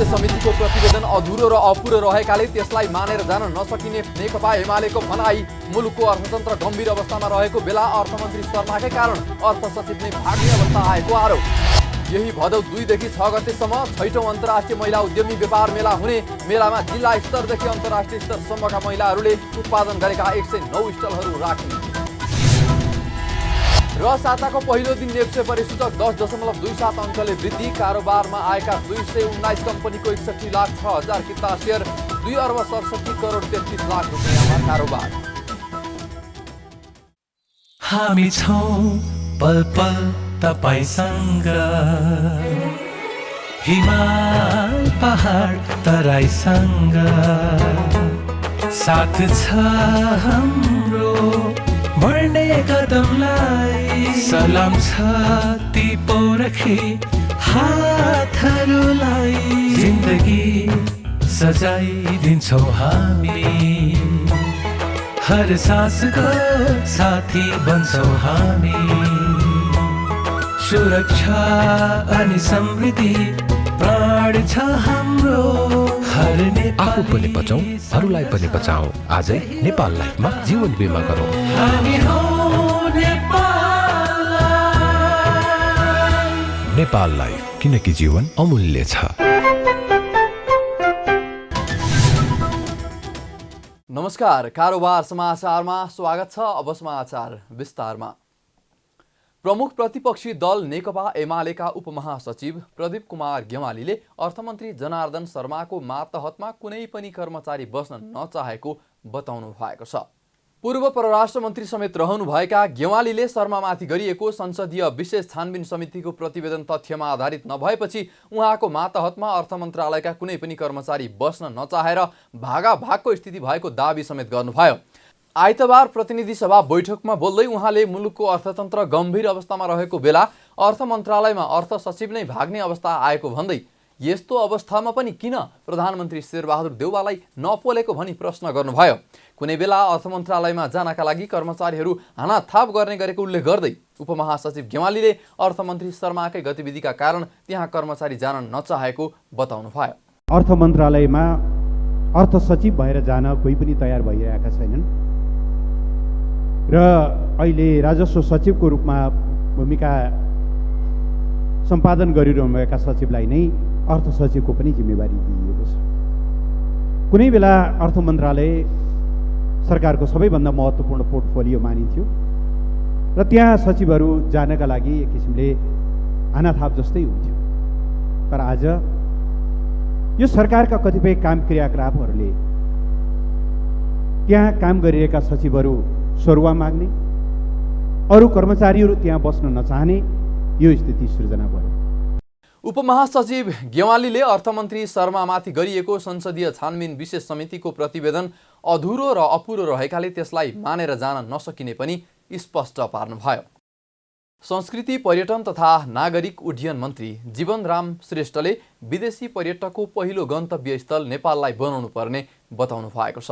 विशेष समितिको प्रतिवेदन अधुरो र अपुरो रहेकाले त्यसलाई मानेर जान नसकिने नेकपा एमालेको भनाई। मुलुकको अर्थतन्त्र गम्भीर अवस्थामा रहेको बेला अर्थमन्त्री शर्माकै कारण अर्थ सचिव नै भाग्ने अवस्था आएको आरोप। यही भदौ 2 देखि 6 गतेसम्म 6औं अन्तर्राष्ट्रिय महिला उद्यमी व्यापार मेला हुने। मेलामा जिल्ला स्तरदेखि अन्तर्राष्ट्रिय स्तरसम्मका महिलाहरूले उत्पादन गरेका 109 स्टलहरू राखिने। र साताको पहिलो दिन नेप्से परिसूचक 10.27 अङ्कले वृद्धि। कारोबारमा आएका 219 कम्पनीको 61,06,000 किता सेयर, 2 अर्ब 67 करोड 33 लाख रुपियाँमा कारोबार। हामी छौं पल पल तपाईसँग, हिमाल पहाड तराईसँग, साथ छ हाम्रो बढ्ने कदमलाई। सलाम छ ती पोरखे हातहरूलाई, जिन्दगी सजाइदिन्छौँ हामी, हर सासको साथी बन्छौँ हामी। सुरक्षा अनि समृद्धि प्राण छ हाम्रो, हर आफू पनि बचौं, अरूलाई पनि बचाऊ। आजै नेपाल लाइफमा जीवन बिमा गरौँ। हामी हौ नेपाल लाइफ। नेपाल लाइफ, किनकि जीवन अमूल्य छ। नमस्कार, कारोबार समाचारमा स्वागत छ। अब समाचार विस्तारमा। प्रमुख प्रतिपक्षी दल नेकपा एमालेका उपमहासचिव प्रदीप कुमार गेवालीले अर्थमन्त्री जनार्दन शर्माको मातहतमा कुनै पनि कर्मचारी बस्न नचाहेको बताउनु भएको छ। पूर्व परराष्ट्र मन्त्री समेत रहनुभएका गेवालीले शर्मामाथि गरिएको संसदीय विशेष छानबिन समितिको प्रतिवेदन तथ्यमा आधारित नभएपछि उहाँको मातहतमा अर्थ मन्त्रालयका कुनै पनि कर्मचारी बस्न नचाहेर भागाभागको स्थिति भएको दाबी समेत गर्नुभयो। आइतबार प्रतिनिधि सभा बैठकमा बोल्दै उहाँले मुलुकको अर्थतन्त्र गम्भीर अवस्थामा रहेको बेला अर्थ मन्त्रालयमा अर्थ सचिव नै भाग्ने अवस्था आएको भन्दै यस्तो अवस्थामा पनि किन प्रधानमन्त्री शेरबहादुर देउवालाई नपोलेको भनी प्रश्न गर्नुभयो। कुनै बेला अर्थ मन्त्रालयमा जानका लागि कर्मचारीहरू हानाथाप गर्ने गरेको उल्लेख गर्दै उपमहासचिव गेवालीले अर्थमन्त्री शर्माकै गतिविधिका कारण त्यहाँ कर्मचारी जान नचाहेको बताउनुभयो। अर्थ मन्त्रालयमा अर्थ सचिव भएर जान कोही पनि तयार भइरहेका छैनन् र अहिले राजस्व सचिवको रूपमा भूमिका सम्पादन गरिरहनुभएका सचिवलाई नै अर्थ सचिवको पनि जिम्मेवारी दिइएको छ। कुनै बेला अर्थ मन्त्रालय सरकारको सबैभन्दा महत्त्वपूर्ण पोर्टफोलियो मानिन्थ्यो र त्यहाँ सचिवहरू जानका लागि एक किसिमले हानाथाप जस्तै हुन्थ्यो। तर आज यो सरकारका कतिपय काम क्रियाकलापहरूले त्यहाँ काम गरिरहेका सचिवहरू सरुवा माग्ने, अरू कर्मचारीहरू त्यहाँ बस्न नचाहने यो स्थिति सृजना भयो। उपमहासचिव गेवालीले अर्थमन्त्री शर्मामाथि गरिएको संसदीय छानबिन विशेष समितिको प्रतिवेदन अधुरो र अपुरो रहेकाले त्यसलाई मानेर जान नसकिने पनि स्पष्ट पार्नुभयो। संस्कृति पर्यटन तथा नागरिक उड्डयन मन्त्री जीवनराम श्रेष्ठले विदेशी पर्यटकको पहिलो गन्तव्य स्थल नेपाललाई बनाउनु पर्ने बताउनु भएको छ।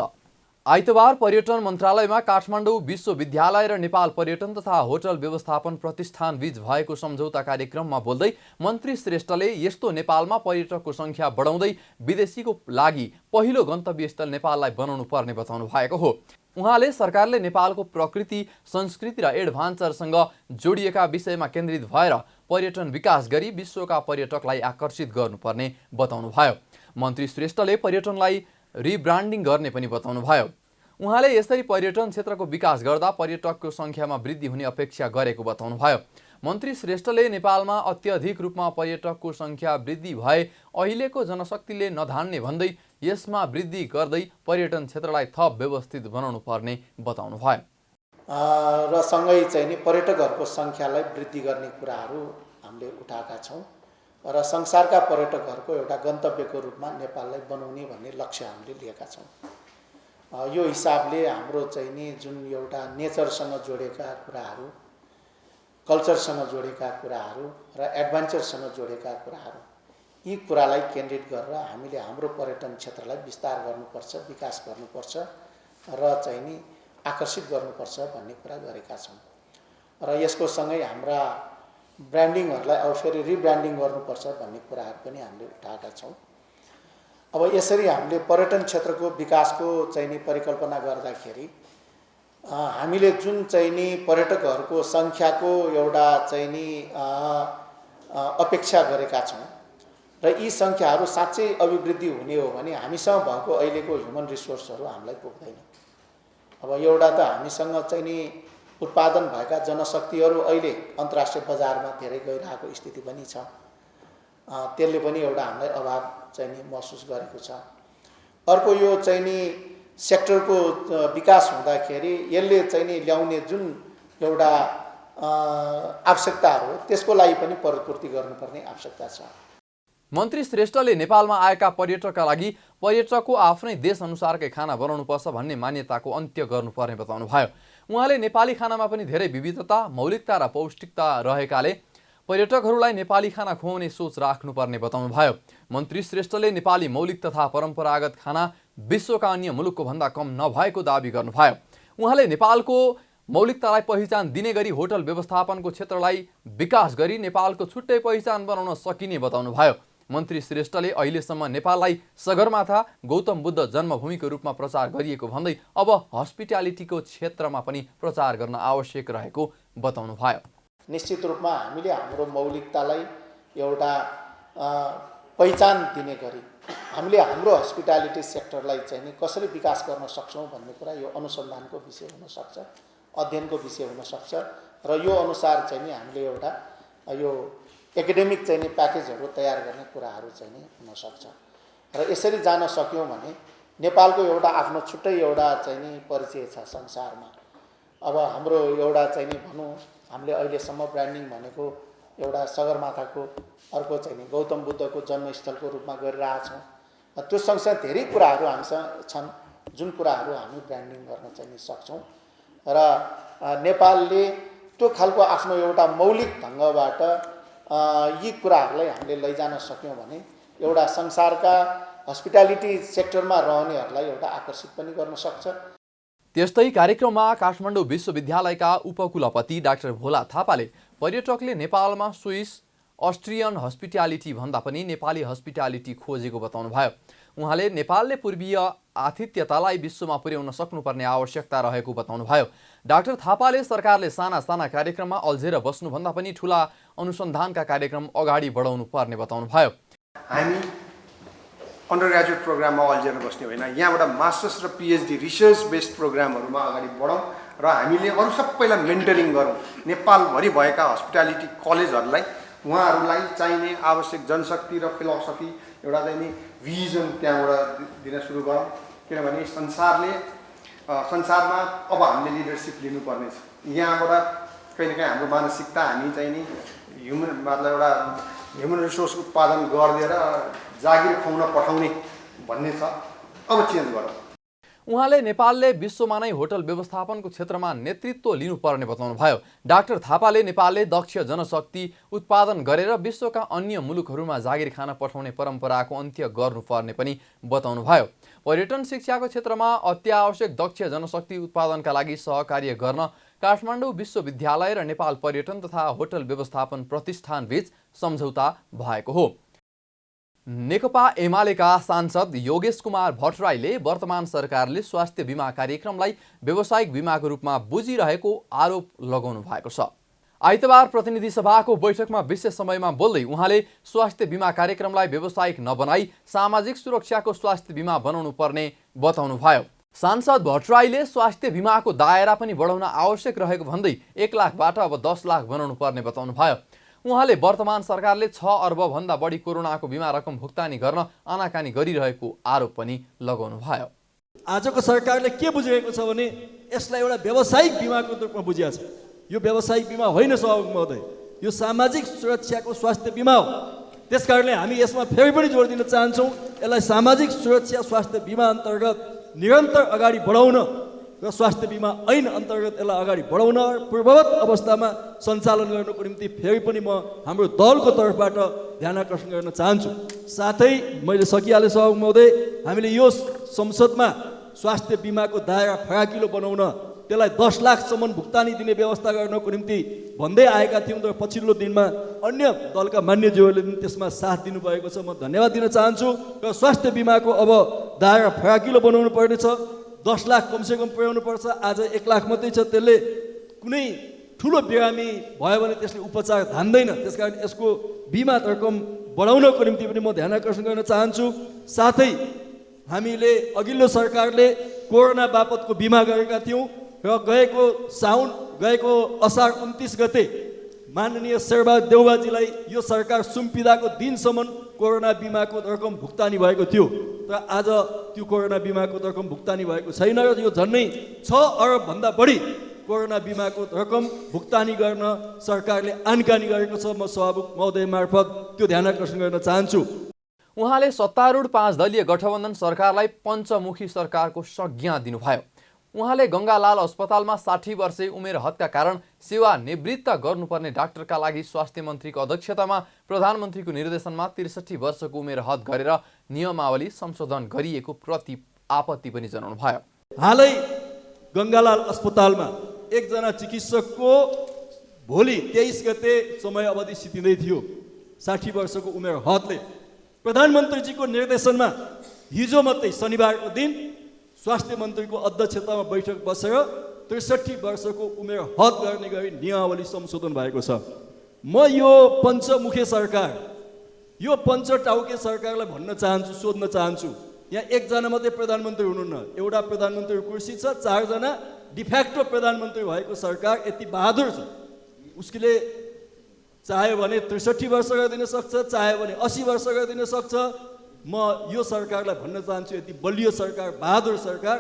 आइतबार पर्यटन मन्त्रालयमा काठमाडौँ विश्वविद्यालय र नेपाल पर्यटन तथा होटल व्यवस्थापन प्रतिष्ठान बीच भएको सम्झौता कार्यक्रममा बोल्दै मन्त्री श्रेष्ठले यस्तो नेपालमा पर्यटकको संख्या बढाउँदै विदेशीको लागि पहिलो गन्तव्य स्थल नेपाललाई बनाउनु पर्ने बताउनु भएको हो। उहाँले सरकारले नेपालको प्रकृति, संस्कृति र एडभान्चरसँग जोडिएका विषयमा केन्द्रित भएर पर्यटन विकास गरी विश्वका पर्यटकलाई आकर्षित गर्नुपर्ने बताउनुभयो। मन्त्री श्रेष्ठले पर्यटनलाई रिब्रान्डिङ गर्ने पनि बताउनुभयो। उहाँले यसरी पर्यटन क्षेत्रको विकास गर्दा पर्यटकको संख्यामा वृद्धि हुने अपेक्षा गरेको बताउनुभयो। मन्त्री श्रेष्ठले नेपालमा अत्यधिक रूपमा पर्यटकको संख्या वृद्धि भए अहिलेको जनशक्तिले नधान्ने भन्दै यसमा वृद्धि गर्दै पर्यटन क्षेत्रलाई थप व्यवस्थित बनाउनु पर्ने बताउनुभयो। र सँगै चाहिँ नि पर्यटकहरूको संख्यालाई वृद्धि गर्ने कुराहरू हामीले उठाएका छौँ र संसारका पर्यटकहरूको एउटा गन्तव्यको रूपमा नेपाललाई बनाउने भन्ने लक्ष्य हामीले लिएका छौँ। यो हिसाबले हाम्रो चाहिँ नि जुन एउटा नेचरसँग जोडेका कुराहरू, कल्चरसँग जोडेका कुराहरू र एडभेन्चरसँग जोडेका कुराहरू, यी कुरालाई केन्द्रित गरेर हामीले हाम्रो पर्यटन क्षेत्रलाई विस्तार गर्नुपर्छ, विकास गर्नुपर्छ र चाहिँ नि आकर्षित गर्नुपर्छ भन्ने कुरा गरेका छौँ। र यसको सँगै हाम्रा ब्रान्डिङहरूलाई अब फेरि रिब्रान्डिङ गर्नुपर्छ भन्ने कुराहरू पनि हामीले उठाएका छौँ। अब यसरी हामीले पर्यटन क्षेत्रको विकासको चाहिँ नि परिकल्पना गर्दाखेरि हामीले जुन चाहिँ नि पर्यटकहरूको सङ्ख्याको एउटा चाहिँ नि अपेक्षा गरेका छौँ र यी सङ्ख्याहरू साँच्चै अभिवृद्धि हुने हो भने हामीसँग भएको अहिलेको ह्युमन रिसोर्सहरू हामीलाई पुग्दैन। अब एउटा त हामीसँग चाहिँ नि उत्पादन भएका जनशक्तिहरू अहिले अन्तर्राष्ट्रिय बजारमा धेरै गइरहेको स्थिति पनि छ। त्यसले पनि एउटा हामीलाई अभाव चाहिँ नि महसुस गरेको छ। अर्को यो चाहिँ नि सेक्टरको विकास हुँदाखेरि यसले चाहिँ नि ल्याउने जुन एउटा आवश्यकताहरू त्यसको लागि पनि परिपूर्ति गर्नुपर्ने आवश्यकता छ। मन्त्री श्रेष्ठले नेपालमा आएका पर्यटकका लागि पर्यटकको आफ्नै देश अनुसारकै खाना बनाउनुपर्छ भन्ने मान्यताको अन्त्य गर्नुपर्ने बताउनुभयो। उहाँले नेपाली खानामा पनि धेरै विविधता, मौलिकता र पौष्टिकता रहेकाले पर्यटकहरूलाई नेपाली खाना खुवाउने सोच राख्नुपर्ने बताउनुभयो। मन्त्री श्रेष्ठले नेपाली मौलिक तथा परम्परागत खाना विश्वका अन्य मुलुकको भन्दा कम नभएको दावी गर्नुभयो। उहाँले नेपालको मौलिकतालाई पहिचान दिने गरी होटल व्यवस्थापनको क्षेत्रलाई विकास गरी नेपालको छुट्टै पहिचान बनाउन सकिने बताउनुभयो। मन्त्री श्रेष्ठले अहिलेसम्म नेपाललाई सगरमाथा गौतम बुद्ध जन्मभूमिको रूपमा प्रचार गरिएको भन्दै अब हस्पिटालिटीको क्षेत्रमा पनि प्रचार गर्न आवश्यक रहेको बताउनुभयो। निश्चित रूपमा हामीले हाम्रो मौलिकतालाई एउटा पहिचान दिने गरी हामीले हाम्रो हस्पिटालिटी सेक्टरलाई चाहिँ नि कसरी विकास गर्न सक्छौँ भन्ने कुरा यो अनुसन्धानको विषय हुनसक्छ, अध्ययनको विषय हुनसक्छ र यो अनुसार चाहिँ नि हामीले एउटा यो एकाडेमिक चाहिँ नि प्याकेजहरू तयार गर्ने कुराहरू चाहिँ नि हुनसक्छ र यसरी जान सक्यौँ भने नेपालको एउटा आफ्नो छुट्टै एउटा चाहिँ नि परिचय छ संसारमा। अब हाम्रो एउटा चाहिँ नि भनौँ हामीले अहिलेसम्म ब्रान्डिङ भनेको एउटा सगरमाथाको, अर्को चाहिँ नि गौतम बुद्धको जन्मस्थलको रूपमा गरिरहेछौँ। त्यो सँगसँगै धेरै कुराहरू हामीसँग छन् जुन कुराहरू हामी ब्रान्डिङ गर्न चाहिँ नि सक्छौँ र नेपालले त्यो खालको आफ्नो एउटा मौलिक ढङ्गबाट यी कुराहरूलाई हामीले लैजान सक्यौँ भने एउटा संसारका हस्पिटालिटी सेक्टरमा रहनेहरूलाई एउटा आकर्षित पनि गर्न सक्छ। त्यस्तै कार्यक्रममा काठमाडौँ विश्वविद्यालयका उपकुलपति डाक्टर भोला थापाले पर्यटकले नेपालमा स्विस, अस्ट्रियन हस्पिटालिटी भन्दा पनि नेपाली हस्पिटालिटी खोजेको बताउनुभयो। उहाँले नेपालले पूर्वीय आतिथ्यतालाई विश्वमा पुर्याउन सक्नुपर्ने आवश्यकता रहेको बताउनुभयो। डाक्टर थापाले सरकारले साना साना कार्यक्रममा अल्झेर बस्नुभन्दा पनि ठुला अनुसन्धानका कार्यक्रम अगाडि बढाउनु पर्ने बताउनुभयो। हामी अन्डर ग्रेजुएट प्रोग्राममा अल्झेर बस्ने होइन, यहाँबाट मास्टर्स र पिएचडी रिसर्च बेस्ड प्रोग्रामहरूमा अगाडि बढौँ र हामीले अरू सबैलाई मेन्टरिङ गरौँ। नेपालभरि भएका हस्पिटालिटी कलेजहरूलाई उहाँहरूलाई चाहिने आवश्यक जनशक्ति र फिलोसफी एउटा चाहिँ नि भिजन त्यहाँबाट दिन सुरु गरौँ। किनभने संसारमा अब हामीले लिडरसिप लिनुपर्ने छ। यहाँबाट कहिले काहीँ हाम्रो मानसिकता हामी चाहिँ नि एउटा ह्युमन रिसोर्स उत्पादन गरिदिएर जागिर खुवाउन पठाउने भन्ने छ, अब चेन्ज गरौँ। उहाँले नेपालले विश्वमा नै होटल व्यवस्थापनको क्षेत्रमा नेतृत्व लिनुपर्ने बताउनुभयो। डाक्टर थापाले नेपालले दक्ष जनशक्ति उत्पादन गरेर विश्वका अन्य मुलुकहरूमा जागिर खान पठाउने परम्पराको अन्त्य गर्नुपर्ने पनि बताउनुभयो। पर्यटन शिक्षाको क्षेत्रमा अत्यावश्यक दक्ष जनशक्ति उत्पादनका लागि सहकार्य गर्न काठमाडौँ विश्वविद्यालय र नेपाल पर्यटन तथा होटल व्यवस्थापन प्रतिष्ठान बीच सम्झौता भएको हो। नेकपा एमालेका सांसद योगेश कुमार भट्टराईले वर्तमान सरकारले स्वास्थ्य बीमा कार्यक्रमलाई व्यावसायिक बीमाको रूपमा बुझिरहेको आरोप लगाउनु भएको छ। आइतबार प्रतिनिधि सभाको बैठकमा विशेष समयमा बोल्दै उहाँले स्वास्थ्य बीमा कार्यक्रमलाई व्यावसायिक नबनाई सामाजिक सुरक्षाको स्वास्थ्य बीमा बनाउनु पर्ने बताउनुभयो। सांसद भट्टराईले स्वास्थ्य बीमाको दायरा पनि बढाउन आवश्यक रहेको भन्दै 1 लाखबाट अब 10 लाख बनाउनु पर्ने बताउनुभयो। उहाँले वर्तमान सरकारले 6 अर्ब भन्दा बढी कोरोनाको बीमा रकम भुक्तानी गर्न आनाकानी गरिरहेको आरोप पनि लगाउनुभयो। आजको सरकारले के बुझिरहेको छ भने यसलाई एउटा व्यावसायिक बीमाको रूपमा बुझिएको छ। यो व्यावसायिक बीमा होइन सभामुख महोदय, यो सामाजिक सुरक्षाको स्वास्थ्य बीमा हो। त्यसकारणले हामी यसमा फेरि पनि जोड दिन चाहन्छौँ, यसलाई सामाजिक सुरक्षा स्वास्थ्य बीमा अन्तर्गत निरन्तर अगाडि बढाउन र स्वास्थ्य बीमा ऐन अन्तर्गत यसलाई अगाडि बढाउन पूर्ववत अवस्थामा सञ्चालन गर्नको निम्ति फेरि पनि म हाम्रो दलको तर्फबाट ध्यान आकर्षण गर्न चाहन्छु। साथै मैले सकिहालेँ सभामुख महोदय, हामीले यो संसदमा स्वास्थ्य बीमाको दायरा फराकिलो बनाउन त्यसलाई 10 लाखसम्म भुक्तानी दिने व्यवस्था गर्नको निम्ति भन्दै आएका थियौँ र पछिल्लो दिनमा अन्य दलका मान्यज्यूहरूले पनि त्यसमा साथ दिनुभएको छ। म धन्यवाद दिन चाहन्छु र स्वास्थ्य बिमाको अब दायरा फराकिलो बनाउनु पर्नेछ। 10 लाख कमसेकम पुर्याउनु पर्छ। आज 1 लाख मात्रै छ। त्यसले कुनै ठुलो बिरामी भयो भने त्यसले उपचार धान्दैन। त्यसकारण यसको बिमा रकम बढाउनको निम्ति पनि म ध्यान आकर्षण गर्न चाहन्छु। साथै हामीले अघिल्लो सरकारले कोरोना बापतको बिमा गरेका थियौँ र गएको असार 29 गते माननीय शेरबहादुर देउवाजीलाई यो सरकार सुम्पिदाको दिनसम्म कोरोना बिमाको रकम भुक्तानी भएको थियो। तर आज त्यो कोरोना बिमाको रकम भुक्तानी भएको छैन र यो झन्नै 6 अरब भन्दा बढी कोरोना बिमाको रकम भुक्तानी गर्न सरकारले आनकानी गरेको छ। म सभामुख महोदय मार्फत त्यो ध्यान आकर्षण गर्न चाहन्छु। उहाँले सत्तारूढ 5 दलीय गठबन्धन सरकारलाई पञ्चमुखी सरकारको संज्ञा दिनुभयो। उहाँले गङ्गालाल अस्पतालमा 60 वर्षे उमेर हदका कारण सेवानिवृत्त गर्नुपर्ने डाक्टरका लागि स्वास्थ्य मन्त्रीको अध्यक्षतामा प्रधानमन्त्रीको निर्देशनमा 63 वर्षको उमेर हद गरेर नियमावली संशोधन गरिएको प्रति आपत्ति पनि जनाउनु भयो। हालै गङ्गालाल अस्पतालमा एकजना चिकित्सकको भोलि 23 गते समय अवधि सिद्धिँदै थियो। 60 वर्षको उमेर हदले प्रधानमन्त्रीजीको निर्देशनमा हिजो मात्रै शनिबारको दिन स्वास्थ्य मन्त्रीको अध्यक्षतामा बैठक बसेर 63 वर्षको उमेर हद गर्ने गरी नियमावली संशोधन भएको छ। म यो पञ्चमुखे सरकार, यो पञ्चटाउके सरकारलाई भन्न चाहन्छु, सोध्न चाहन्छु। यहाँ एकजना मात्रै प्रधानमन्त्री हुनुहुन्न। एउटा प्रधानमन्त्रीको कुर्सी छ, 4 जना डिफ्याक्टो प्रधानमन्त्री भएको सरकार यति बहादुर छ। उसले चाह्यो भने 63 वर्ष गरिदिन सक्छ, चाह्यो भने 80 वर्ष गरिदिन सक्छ। म यो सरकारलाई भन्न चाहन्छु, यति बलियो सरकार, बहादुर सरकार,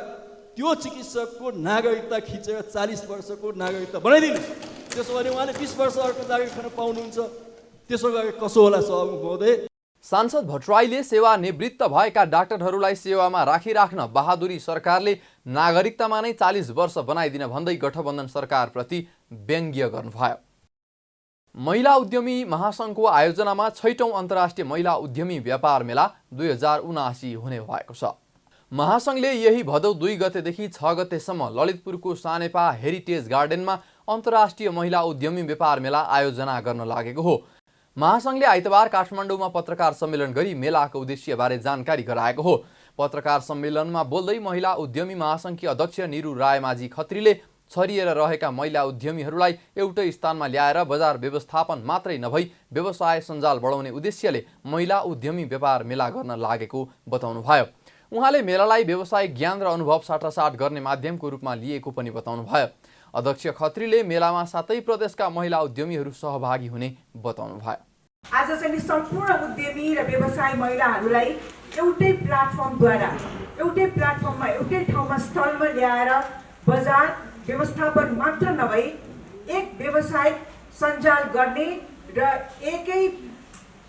त्यो चिकित्सकको नागरिकता खिचेर 40 वर्षको नागरिकता बनाइदिनु। त्यसो भने उहाँले 20 वर्ष अर्को नागरिक खान पाउनुहुन्छ। त्यसो गरे कसो होला सभामुख महोदय? सांसद भट्टराईले सेवानिवृत्त भएका डाक्टरहरूलाई सेवामा राखिराख्न बहादुरी सरकारले नागरिकतामा नै 40 वर्ष बनाइदिन भन्दै गठबन्धन सरकारप्रति व्यङ्ग्य गर्नुभयो। महिला उद्यमी महासङ्घको आयोजनामा 6औं अन्तर्राष्ट्रिय महिला उद्यमी व्यापार मेला 2079 हुने भएको छ। महासङ्घले यही भदौ 2 गतेदेखि 6 गतेसम्म ललितपुरको सानेपा हेरिटेज गार्डनमा अन्तर्राष्ट्रिय महिला उद्यमी व्यापार मेला आयोजना गर्न लागेको हो। महासङ्घले आइतबार काठमाडौँमा पत्रकार सम्मेलन गरी मेलाको उद्देश्यबारे जानकारी गराएको हो। पत्रकार सम्मेलनमा बोल्दै महिला उद्यमी महासङ्घकी अध्यक्ष निरु रायमाझी खत्रीले छरिएर रहेका महिला उद्यमीहरूलाई एउटै स्थानमा ल्याएर बजार व्यवस्थापन मात्रै नभई व्यवसाय सञ्जाल बढाउने उद्देश्यले महिला उद्यमी व्यापार मेला गर्न लागेको बताउनुभयो। उहाँले मेलालाई व्यावसायिक ज्ञान र अनुभव साटासाट गर्ने माध्यमको रूपमा लिएको पनि बताउनुभयो। अध्यक्ष खत्रीले मेलामा 7 प्रदेशका महिला उद्यमीहरू सहभागी हुने बताउनुभयो। आज चाहिँ सम्पूर्ण उद्यमी र व्यवसाय महिलाहरूलाई एउटै प्लेटफर्मद्वारा, एउटै प्लेटफर्ममा, एउटै ठाउँमा, स्थलमा ल्याएर बजार व्यवस्थापन मात्र नभई एक व्यवसायिक सञ्जाल गर्ने र एकै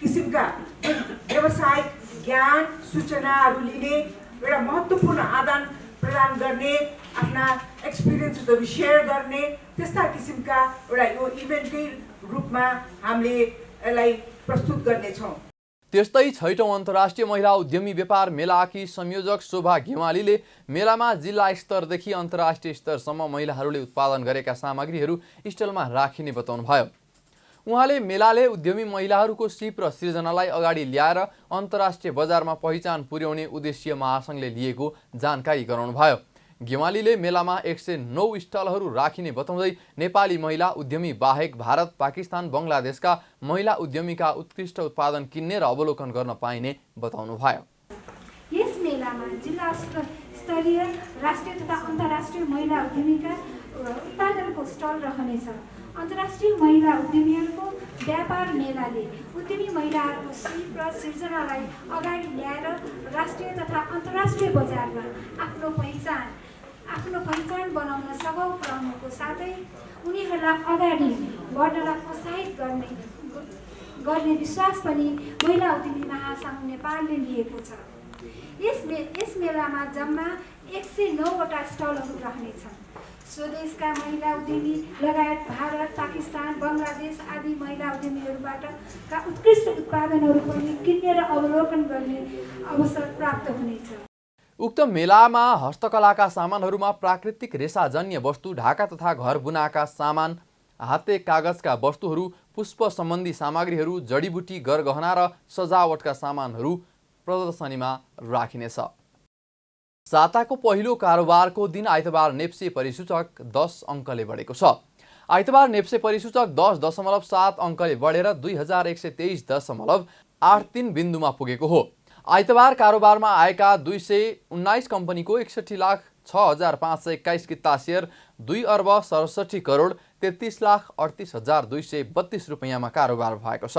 किसिमका व्यवसायिक ज्ञान सूचनाहरू लिने, एउटा महत्त्वपूर्ण आदान प्रदान गर्ने, आफ्ना एक्सपिरियन्सहरू सेयर गर्ने, त्यस्ता किसिमका एउटा यो इभेन्टकै रूपमा हामीले यसलाई प्रस्तुत गर्नेछौँ। त्यस्तै 6औं अन्तर्राष्ट्रिय महिला उद्यमी व्यापार मेलाकी संयोजक शोभा घेवालीले मेलामा जिल्ला स्तरदेखि अन्तर्राष्ट्रिय स्तरसम्म महिलाहरूले उत्पादन गरेका सामग्रीहरू स्टलमा राखिने बताउनुभयो। उहाँले मेलाले उद्यमी महिलाहरूको सिप र सृजनालाई अगाडि ल्याएर अन्तर्राष्ट्रिय बजारमा पहिचान पुर्याउने उद्देश्य महासङ्घले लिएको जानकारी गराउनुभयो। घेवालीले मेलामा 109 स्टलहरू राखिने बताउँदै नेपाली महिला उद्यमी बाहेक भारत, पाकिस्तान, बङ्गलादेशका महिला उद्यमीका उत्कृष्ट उत्पादन किन्ने र अवलोकन गर्न पाइने बताउनुभयो। यस मेलामा जिल्ला स्तरीय, राष्ट्रिय तथा अन्तर्राष्ट्रिय महिला उद्यमीका उत्पादनको स्टल रहनेछ। अन्तर्राष्ट्रिय महिला उद्यमीहरूको व्यापार मेलाले उद्यमी महिलाहरूको सिप र सृजनालाई अगाडि ल्याएर राष्ट्रिय तथा अन्तर्राष्ट्रिय बजारमा आफ्नो पहिचान बनाउन सघाउ पुर्याउनुको साथै उनीहरूलाई अगाडि बढ्नलाई प्रोत्साहित गर्ने विश्वास पनि महिला उद्यमी महासङ्घ नेपालले लिएको छ। यस मेलामा जम्मा 109वटा स्टलहरू रहनेछन्। स्वदेशका महिला उद्यमी लगायत भारत, पाकिस्तान, बङ्गलादेश आदि महिला उद्यमीहरूबाट उत्कृष्ट उत्पादनहरू पनि किन्ने र अवलोकन गर्ने अवसर प्राप्त हुनेछ। उक्त मेलामा हस्तकलाका सामानहरूमा प्राकृतिक रेसाजन्य वस्तु, ढाका तथा घर बुनाका सामान, हाते कागजका वस्तुहरू, पुष्प सम्बन्धी सामग्रीहरू, जडीबुटी, गरगहना र सजावटका सामानहरू प्रदर्शनीमा राखिनेछ। साताको पहिलो कारोबारको दिन आइतबार नेप्से परिसूचक 10 अङ्कले बढेको छ। आइतबार नेप्से परिसूचक 10.7 अङ्कले बढेर 2123.83 बिन्दुमा पुगेको हो। आइतबार कारोबारमा आएका 219 कम्पनीको 61,06,521 किता सेयर 2,67,33,38,232 रुपियाँमा कारोबार भएको छ।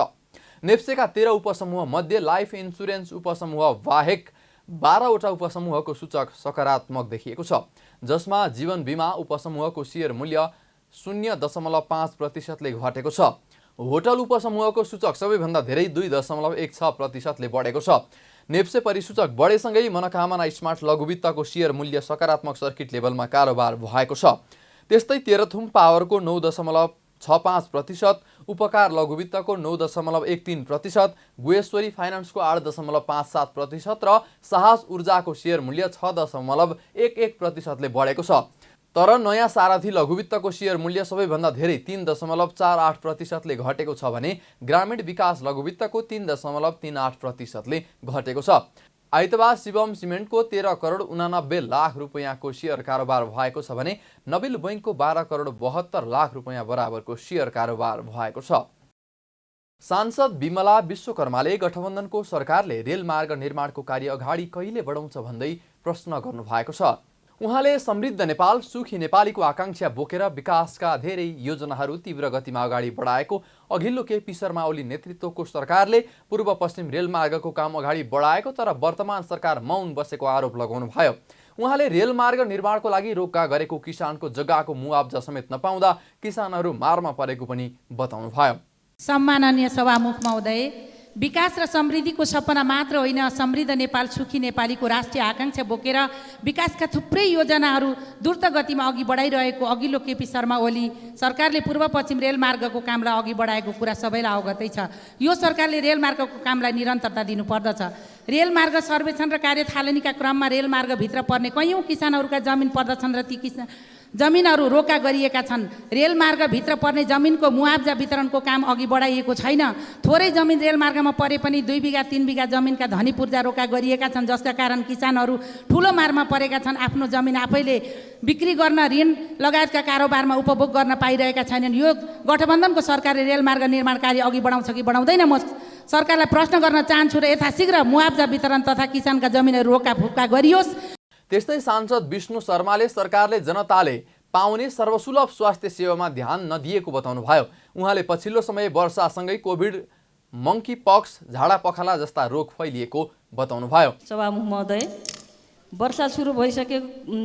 नेप्सेका 13 उपसमूह मध्ये लाइफ इन्सुरेन्स उपसमूह बाहेक 12वटा उपसमूहको सूचक सकारात्मक देखिएको छ, जसमा जीवन बिमा उपसमूहको सेयर मूल्य 0.5% ले घटेको छ। होटल उपसमूहको सूचक सबैभन्दा धेरै 2.16% ले बढेको छ। नेप्से परिसूचक बढेसँगै मनोकामना स्मार्ट लघुवित्तको सेयर मूल्य सकारात्मक सर्किट लेभलमा कारोबार भएको छ। त्यस्तै तेह्रथुम पावरको 9.65%, उपकार लघुवित्तको 9.13%, गुहेश्वरी फाइनान्सको 8.57% र साहस ऊर्जाको सेयर मूल्य 6.11% ले बढेको छ। तर नयाँ सारथी लघुवित्तको सेयर मूल्य सबैभन्दा धेरै 3.48% ले घटेको छ भने ग्रामीण विकास लघुवित्तको 3.38% ले घटेको छ। आइतबार शिवम सिमेन्टको 13 करोड 89 लाख रुपियाँको सेयर कारोबार भएको छ भने नबिल बैङ्कको 12 करोड 72 लाख रुपियाँ बराबरको सेयर कारोबार भएको छ। सांसद विमला विश्वकर्माले गठबन्धनको सरकारले रेलमार्ग निर्माणको कार्य अगाडि कहिले बढाउँछ भन्दै प्रश्न गर्नुभएको छ। उहाँले समृद्ध नेपाल, सुखी नेपालीको आकांक्षा बोकेर विकासका धेरै योजनाहरू तीव्र गतिमा अगाडि बढाएको अघिल्लो केपी शर्मा ओली नेतृत्वको सरकारले पूर्व पश्चिम रेलमार्गको काम अगाडि बढाएको तर वर्तमान सरकार मौन बसेको आरोप लगाउनुभयो। उहाँले रेलमार्ग निर्माणको लागि रोक्का गरेको किसानको जग्गाको मुआब्जा समेत नपाउँदा किसानहरू मारमा परेको पनि बताउनुभयो। सम्माननीय सभामुख महोदय, विकास र समृद्धिको सपना मात्र होइन, समृद्ध नेपाल, सुखी नेपालीको राष्ट्रिय आकांक्षा बोकेर विकासका थुप्रै योजनाहरू द्रुत गतिमा अघि बढाइरहेको अघिल्लो केपी शर्मा ओली सरकारले पूर्व पश्चिम रेलमार्गको कामलाई अघि बढाएको कुरा सबैलाई अवगतै छ। यो सरकारले रेलमार्गको कामलाई निरन्तरता दिनुपर्दछ। रेलमार्ग सर्वेक्षण र कार्यथालनीका क्रममा रेलमार्गभित्र पर्ने कैयौँ किसानहरूका जमिन पर्दछन् र ती जमिनहरू रोका गरिएका छन्। रेलमार्गभित्र पर्ने जमिनको मुआब्जा वितरणको काम अघि बढाइएको छैन। थोरै जमिन रेलमार्गमा परे पनि 2 बिघा 3 बिघा जमिनका धनी पूर्जा रोका गरिएका छन्, जसका कारण किसानहरू ठुलो मारमा परेका छन्। आफ्नो जमिन आफैले बिक्री गर्न, ऋण लगायतका कारोबारमा उपभोग गर्न पाइरहेका छैनन्। यो गठबन्धनको सरकारले रेलमार्ग निर्माण कार्य अघि बढाउँछ कि बढाउँदैन? म सरकारलाई प्रश्न गर्न चाहन्छु र यथाशीघ्र मुआब्जा वितरण तथा किसानका जमिनहरू रोकाफुक्का गरियोस्। त्यस्तै सांसद विष्णु शर्माले सरकारले जनताले पाउने सर्वसुलभ स्वास्थ्य सेवामा ध्यान नदिएको बताउनुभयो। उहाँले पछिल्लो समय वर्षासँगै कोभिड, मंकी पक्स, झाडा पखाला जस्ता रोग फैलिएको बताउनुभयो। सभामुख महोदय, वर्षा सुरु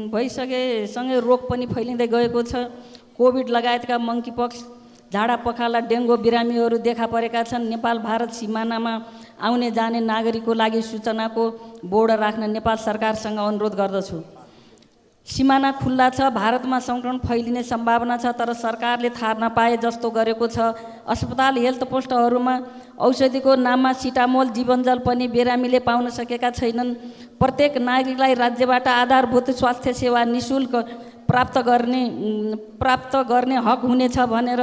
भइसकेसँगै रोग पनि फैलिँदै गएको छ। कोभिड लगायतका मंकी पक्स, झाडा पखाला, डेङ्गु बिरामीहरू देखा परेका छन्। नेपाल भारत सिमानामा आउने जाने नागरिकको लागि सूचनाको बोर्ड राख्न नेपाल सरकारसँग अनुरोध गर्दछु। सिमाना खुल्ला छ, भारतमा सङ्क्रमण फैलिने सम्भावना छ, तर सरकारले थाहा नपाए जस्तो गरेको छ। अस्पताल, हेल्थ पोस्टहरूमा औषधिको नाममा सिटामोल, जीवनजल पनि बिरामीले पाउन सकेका छैनन्। प्रत्येक नागरिकलाई राज्यबाट आधारभूत स्वास्थ्य सेवा निःशुल्क प्राप्त गर्ने हक हुनेछ भनेर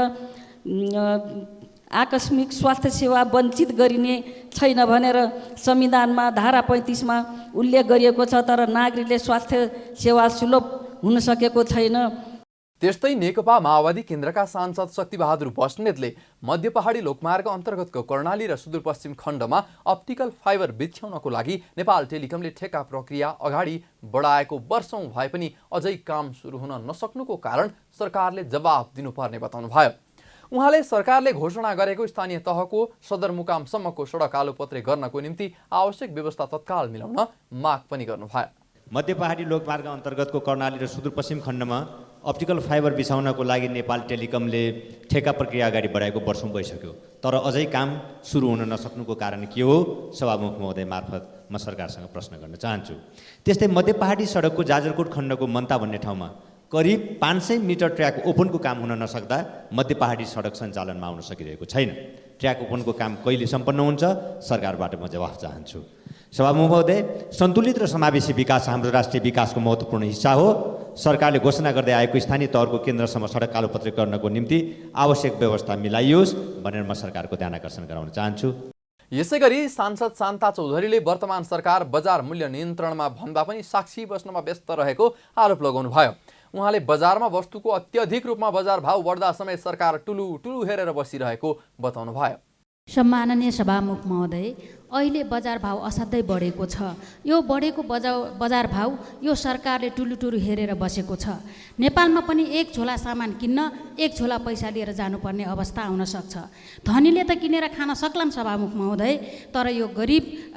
आकस्मिक स्वास्थ्य सेवा वञ्चित गरिने छैन भनेर संविधानमा धारा 35मा उल्लेख गरिएको छ, तर नागरिकले स्वास्थ्य सेवा सुलभ हुन सकेको छैन। त्यस्तै नेकपा माओवादी केन्द्रका सांसद शक्तिबहादुर बस्नेतले मध्य पहाडी लोकमार्ग अन्तर्गतको कर्णाली र सुदूरपश्चिम खण्डमा अप्टिकल फाइबर बिछ्याउनको लागि नेपाल टेलिकमले ठेक्का प्रक्रिया अगाडि बढाएको वर्षौं भए पनि अझै काम सुरु हुन नसक्नुको कारण सरकारले जवाफ दिनुपर्ने बताउनुभयो। उहाँले सरकारले घोषणा गरेको स्थानीय तहको सदरमुकामसम्मको सडक आलोपत्रे गर्नको निम्ति आवश्यक व्यवस्था तत्काल मिलाउन माग पनि गर्नुभयो। मध्य पहाडी लोकमार्ग अन्तर्गतको कर्णाली र सुदूरपश्चिम खण्डमा अप्टिकल फाइबर बिछाउनको लागि नेपाल टेलिकमले ठेक्का प्रक्रिया अगाडि बढाएको वर्षौं भइसक्यो, तर अझै काम सुरु हुन नसक्नुको कारण के हो? सभामुख महोदय मार्फत म सरकारसँग प्रश्न गर्न चाहन्छु। त्यस्तै मध्य पहाडी सडकको जाजरकोट खण्डको मन्ता भन्ने ठाउँमा करिब 500 मिटर ट्र्याक ओपनको काम हुन नसक्दा मध्य पहाडी सडक सञ्चालनमा आउन सकिरहेको छैन। ट्र्याक ओपनको काम कहिले सम्पन्न हुन्छ, सरकारबाट म जवाफ चाहन्छु। सभामुख महोदय, सन्तुलित र समावेशी विकास हाम्रो राष्ट्रिय विकासको महत्त्वपूर्ण हिस्सा हो। सरकारले घोषणा गर्दै आएको स्थानीय तहको केन्द्रसम्म सडक कालोपत्री गर्नको निम्ति आवश्यक व्यवस्था मिलाइयोस् भनेर म सरकारको ध्यान आकर्षण गराउन चाहन्छु। यसैगरी सांसद शान्ता चौधरीले वर्तमान सरकार बजार मूल्य नियन्त्रणमा भन्दा पनि साक्षी बस्नमा व्यस्त रहेको आरोप लगाउनुभयो। उहाँले बजारमा वस्तुको अत्यधिक रूपमा बजार भाव बढ्दा समेत सरकार टुलु हेरेर बसिरहेको बताउनुभयो। सम्माननीय सभामुख महोदय, अहिले बजार भाव असाध्यै बढेको छ। यो बढेको बजार भाव यो सरकारले टुलु हेरेर बसेको छ। नेपालमा पनि एक झोला सामान किन्न एक झोला पैसा लिएर जानुपर्ने अवस्था आउन सक्छ। धनीले त किनेर खान सक्लान् सभामुख महोदय, तर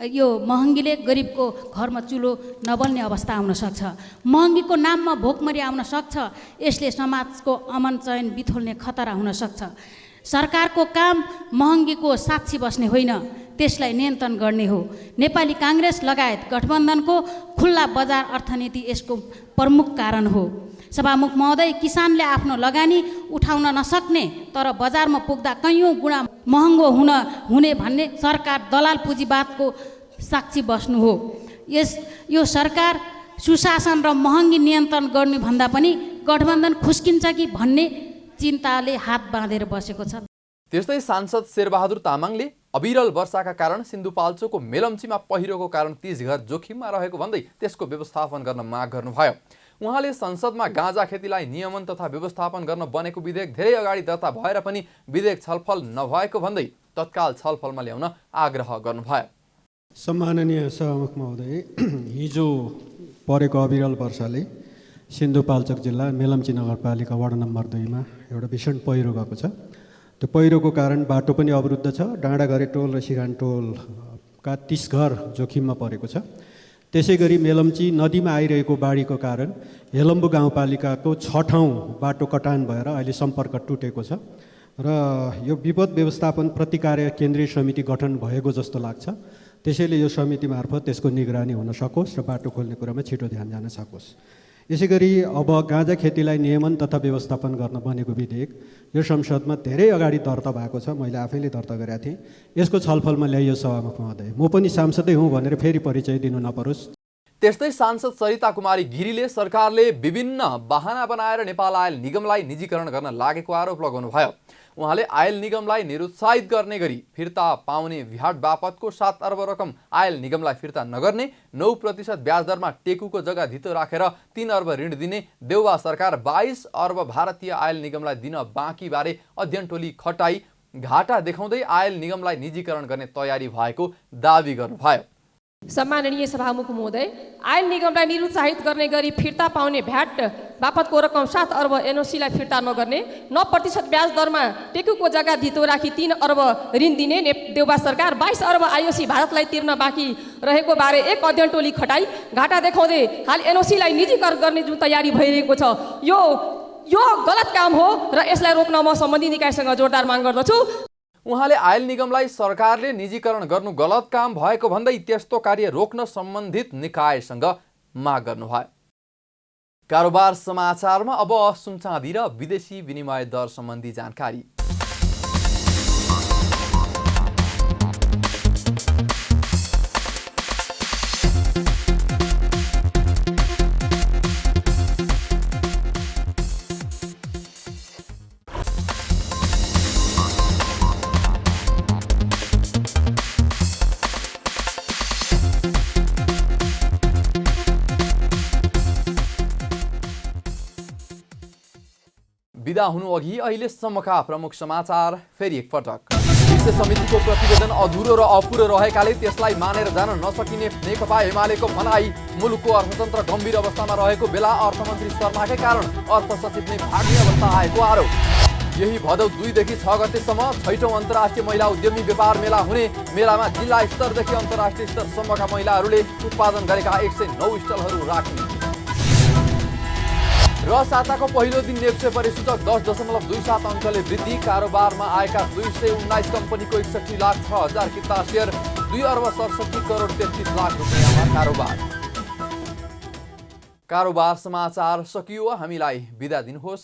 यो महँगीले गरिबको घरमा चुलो नबल्ने अवस्था आउन सक्छ। महँगीको नाममा भोकमरी आउन सक्छ। यसले समाजको अमन चयन बिथोल्ने खतरा हुन सक्छ। सरकारको काम महँगीको साक्षी बस्ने होइन, त्यसलाई नियन्त्रण गर्ने हो। नेपाली काङ्ग्रेस लगायत गठबन्धनको खुल्ला बजार अर्थनीति यसको प्रमुख कारण हो। सभामुख महोदय, किसानले आफ्नो लगानी उठाउन नसक्ने तर बजारमा पुग्दा कैयौँ गुणा महँगो हुने भन्ने सरकार दलाल पुँजीवादको साक्षी बस्नु हो। यो सरकार सुशासन र महँगी नियन्त्रण गर्ने भन्दा पनि गठबन्धन खुस्किन्छ कि भन्ने चिन्ताले हात बाँधेर बसेको छ। त्यस्तै सांसद शेरबहादुर तामाङले अविरल वर्षाका कारण सिन्धुपाल्चोकको मेलम्चीमा पहिरोको कारण 30 घर जोखिममा रहेको भन्दै त्यसको व्यवस्थापन गर्न माग गर्नुभयो। उहाँले संसदमा गाँजा खेतीलाई नियमन तथा व्यवस्थापन गर्न बनेको विधेयक धेरै अगाडि दर्ता भएर पनि विधेयक छलफल नभएको भन्दै तत्काल छलफलमा ल्याउन आग्रह गर्नुभयो। सम्माननीय सभामुख महोदय, हिजो परेको अविरल वर्षाले सिन्धुपाल्चोक जिल्ला मेलम्ची नगरपालिका वार्ड नम्बर 2 मा एउटा भीषण पहिरो गएको छ। त्यो पहिरोको कारण बाटो पनि अवरुद्ध छ। डाँडाघरे टोल र सिरान टोलका 30 घर जोखिममा परेको छ। त्यसै गरी मेलम्ची नदीमा आइरहेको बाढीको कारण हेलम्बु गाउँपालिकाको 6 ठाउँ बाटो कटान भएर अहिले सम्पर्क टुटेको छ र यो विपद व्यवस्थापन प्रतिकार्य केन्द्रीय समिति गठन भएको जस्तो लाग्छ। त्यसैले यो समिति मार्फत त्यसको निगरानी हुन सकोस् र बाटो खोल्ने कुरामा छिटो ध्यान जान सकोस्। यसैगरी अब गाँजा खेतीलाई नियमन तथा व्यवस्थापन गर्न बनेको विधेयक यो संसदमा धेरै अगाडि दर्ता भएको छ। मैले आफैले दर्ता गरेका थिएँ। यसको छलफलमा ल्याइयो सभामुख महोदय। म पनि सांसदै हुँ भनेर फेरि परिचय दिनु नपरोस्। त्यस्तै सांसद सरिता कुमारी गिरीले सरकारले विभिन्न बहाना बनाएर नेपाल आयल निगमलाई निजीकरण गर्न लागेको आरोप लगाउनुभयो। उहाँले आयल निगमलाई निरुत्साहित गर्ने गरी फिर्ता पाउने भ्याट बापतको 7 अर्ब रकम आयल निगमलाई फिर्ता नगर्ने, 9% ब्याज दरमा टेकुको जग्गा धितो राखेर 3 अर्ब ऋण दिने, देउवा सरकार 22 अर्ब भारतीय आयल निगमलाई दिन बाँकी बारे अध्ययन टोली खटाई घाटा देखाउँदै आयल निगमलाई निजीकरण गर्ने तयारी भएको दावी गर्नुभयो। सम्माननीय सभामुख महोदय, आयल निगमलाई निरुत्साहित गर्ने गरी फिर्ता पाउने भ्याट बापतको रकम 7 अर्ब एनओसीलाई फिर्ता नगर्ने, 9% ब्याज दरमा टेकुको जग्गा धितो राखी 3 अर्ब ऋण दिने, देउबा सरकार 22 अर्ब आइओसी भारतलाई तिर्न बाँकी रहेको बारे एक अध्ययन टोली खटाई घाटा देखाउँदै हाल एनओसीलाई निजीकरण गर्ने जुन तयारी भइरहेको छ, यो गलत काम हो र यसलाई रोक्न म सम्बन्धित निकायसँग जोरदार माग गर्दछु। उहाँले आयल निगमलाई सरकारले निजीकरण गर्नु गलत काम भएको भन्दै त्यस्तो कार्य रोक्न सम्बन्धित निकायसँग माग गर्नुभयो। कारोबार समाचारमा अब सुनचाँदी र विदेशी विनिमय दर सम्बन्धी जानकारी। विदा हुनु अघि अहिलेसम्मका प्रमुख समाचार फेरि एकपटक। विश्व समितिको प्रतिवेदन अधुरो र अपुरो रहेकाले त्यसलाई मानेर जान नसकिने नेकपा एमालेको भनाई। मुलुकको अर्थतन्त्र गम्भीर अवस्थामा रहेको बेला अर्थमन्त्री शर्माकै कारण अर्थ सचिव नै भाग्ने अवस्था आएको आरोप। यही भदौ 2 देखि 6 गतेसम्म 6औं अन्तर्राष्ट्रिय महिला उद्यमी व्यापार मेला हुने। मेलामा जिल्ला स्तरदेखि अन्तर्राष्ट्रिय स्तरसम्मका महिलाहरूले उत्पादन गरेका 109 स्टलहरू राखिने। र साताको पहिलो दिन नेप्से परिसूचक 10.27 अङ्कले वृद्धि। कारोबारमा आएका 219 कम्पनीको 61,06,000 किता सेयर, 2 अर्ब 67 करोड 33 लाख रुपियाँमा कारोबार। कारोबार समाचार सकियो। हामीलाई बिदा दिनुहोस्।